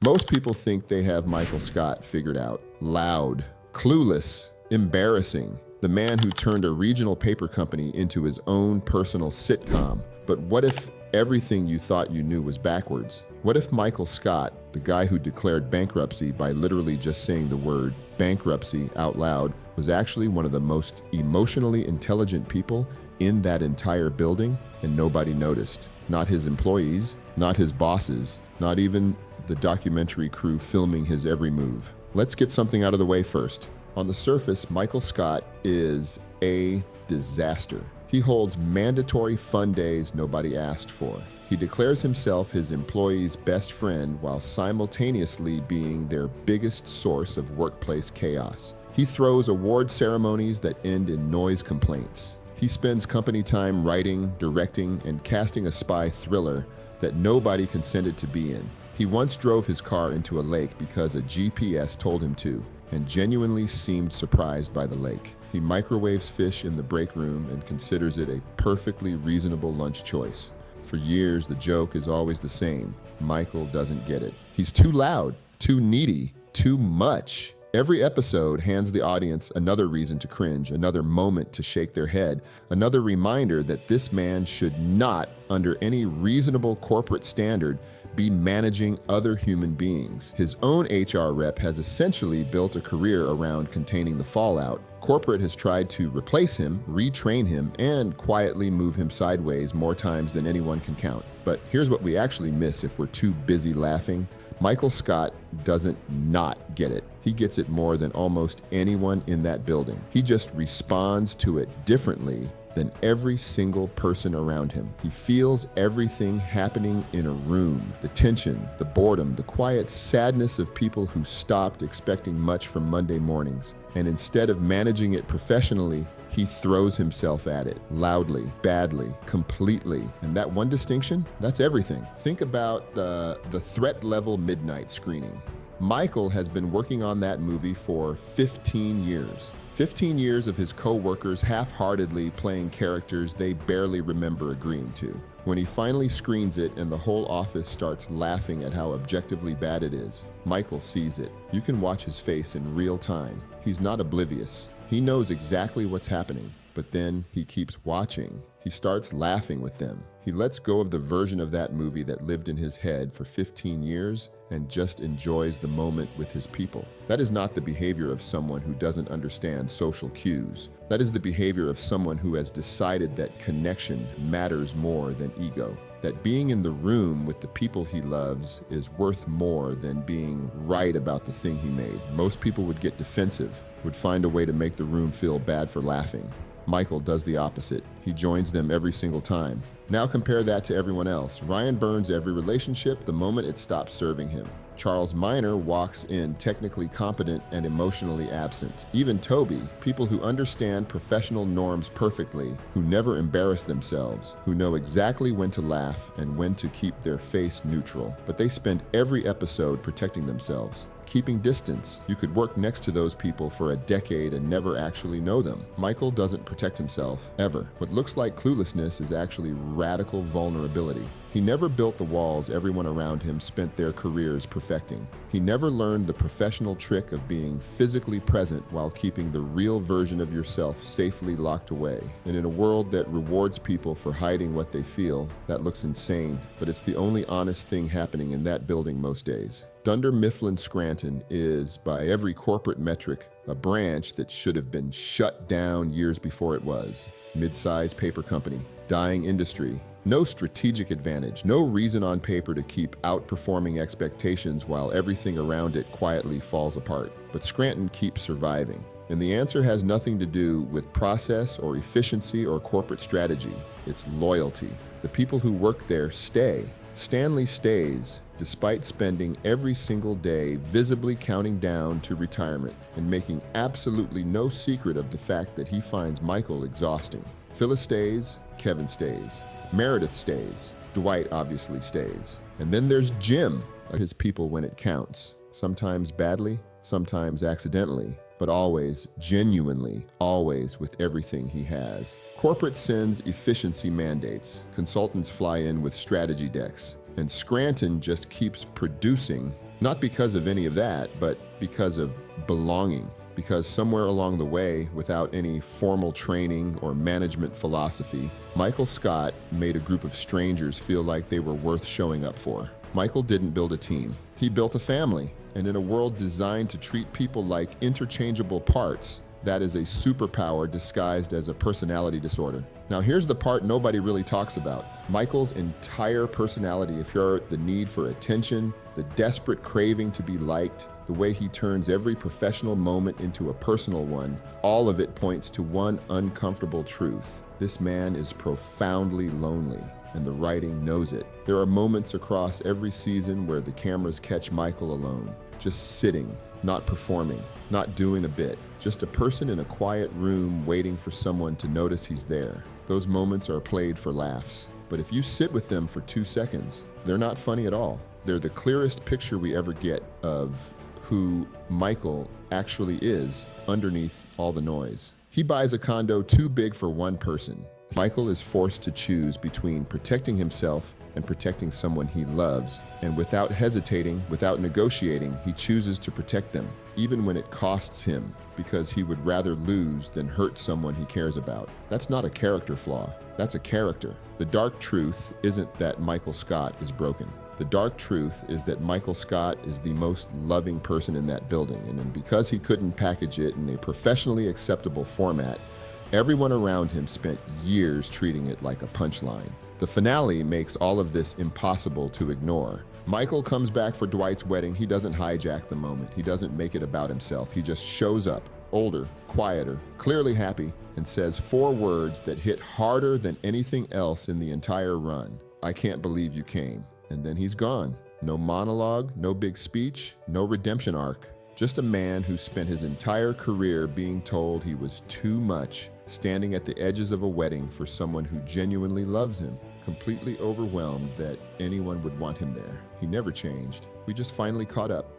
Most people think they have Michael Scott figured out. Loud, clueless, embarrassing. The man who turned a regional paper company into his own personal sitcom. But what if everything you thought you knew was backwards? What if Michael Scott, the guy who declared bankruptcy by literally just saying the word bankruptcy out loud, was actually one of the most emotionally intelligent people in that entire building, and nobody noticed? Not his employees, not his bosses, not even the documentary crew filming his every move. Let's get something out of the way first. On the surface, Michael Scott is a disaster. He holds mandatory fun days nobody asked for. He declares himself his employees' best friend while simultaneously being their biggest source of workplace chaos. He throws award ceremonies that end in noise complaints. He spends company time writing, directing, and casting a spy thriller that nobody consented to be in. He once drove his car into a lake because a GPS told him to, and genuinely seemed surprised by the lake. He microwaves fish in the break room and considers it a perfectly reasonable lunch choice. For years, the joke is always the same. Michael doesn't get it. He's too loud, too needy, too much. Every episode hands the audience another reason to cringe, another moment to shake their head, another reminder that this man should not, under any reasonable corporate standard, be managing other human beings. His own HR rep has essentially built a career around containing the fallout. Corporate has tried to replace him, retrain him, and quietly move him sideways more times than anyone can count. But here's what we actually miss if we're too busy laughing. Michael Scott doesn't not get it. He gets it more than almost anyone in that building. He just responds to it differently than every single person around him. He feels everything happening in a room. The tension, the boredom, the quiet sadness of people who stopped expecting much from Monday mornings. And instead of managing it professionally, he throws himself at it, loudly, badly, completely. And that one distinction, that's everything. Think about the threat level midnight screening. Michael has been working on that movie for 15 years. 15 years of his co-workers half-heartedly playing characters they barely remember agreeing to. When he finally screens it and the whole office starts laughing at how objectively bad it is, Michael sees it. You can watch his face in real time. He's not oblivious. He knows exactly what's happening, but then he keeps watching. He starts laughing with them. He lets go of the version of that movie that lived in his head for 15 years and just enjoys the moment with his people. That is not the behavior of someone who doesn't understand social cues. That is the behavior of someone who has decided that connection matters more than ego. That being in the room with the people he loves is worth more than being right about the thing he made. Most people would get defensive, would find a way to make the room feel bad for laughing. Michael does the opposite. He joins them every single time. Now compare that to everyone else. Ryan burns every relationship the moment it stops serving him. Charles Minor walks in technically competent and emotionally absent. Even Toby, people who understand professional norms perfectly, who never embarrass themselves, who know exactly when to laugh and when to keep their face neutral. But they spend every episode protecting themselves, keeping distance. You could work next to those people for a decade and never actually know them. Michael doesn't protect himself, ever. What looks like cluelessness is actually radical vulnerability. He never built the walls everyone around him spent their careers perfecting. He never learned the professional trick of being physically present while keeping the real version of yourself safely locked away. And in a world that rewards people for hiding what they feel, that looks insane, but it's the only honest thing happening in that building most days. Dunder Mifflin Scranton is, by every corporate metric, a branch that should have been shut down years before it was. Mid-size paper company, dying industry, no strategic advantage, no reason on paper to keep outperforming expectations while everything around it quietly falls apart. But Scranton keeps surviving. And the answer has nothing to do with process or efficiency or corporate strategy. It's loyalty. The people who work there stay. Stanley stays, despite spending every single day visibly counting down to retirement and making absolutely no secret of the fact that he finds Michael exhausting. Phyllis stays, Kevin stays. Meredith stays. Dwight obviously stays. And then there's Jim, his people when it counts. Sometimes badly, sometimes accidentally, but always, genuinely, always with everything he has. Corporate sends efficiency mandates. Consultants fly in with strategy decks. And Scranton just keeps producing Not because of any of that, but because of belonging. Because somewhere along the way, without any formal training or management philosophy, Michael Scott made a group of strangers feel like they were worth showing up for. Michael didn't build a team. He built a family. And in a world designed to treat people like interchangeable parts, that is a superpower disguised as a personality disorder. Now, here's the part nobody really talks about. Michael's entire personality, if you're the need for attention, the desperate craving to be liked, the way he turns every professional moment into a personal one, all of it points to one uncomfortable truth. This man is profoundly lonely, and the writing knows it. There are moments across every season where the cameras catch Michael alone, just sitting, not performing, not doing a bit, just a person in a quiet room waiting for someone to notice he's there. Those moments are played for laughs, but if you sit with them for 2 seconds, they're not funny at all. They're the clearest picture we ever get of who Michael actually is underneath all the noise. He buys a condo too big for one person. Michael is forced to choose between protecting himself and protecting someone he loves, and without hesitating, without negotiating, he chooses to protect them, even when it costs him, because he would rather lose than hurt someone he cares about. That's not a character flaw, that's a character. The dark truth isn't that Michael Scott is broken. The dark truth is that Michael Scott is the most loving person in that building, and then because he couldn't package it in a professionally acceptable format, everyone around him spent years treating it like a punchline. The finale makes all of this impossible to ignore. Michael comes back for Dwight's wedding. He doesn't hijack the moment. He doesn't make it about himself. He just shows up, older, quieter, clearly happy, and says 4 words that hit harder than anything else in the entire run. I can't believe you came. And then he's gone. No monologue, no big speech, no redemption arc. Just a man who spent his entire career being told he was too much, standing at the edges of a wedding for someone who genuinely loves him, completely overwhelmed that anyone would want him there. He never changed. We just finally caught up.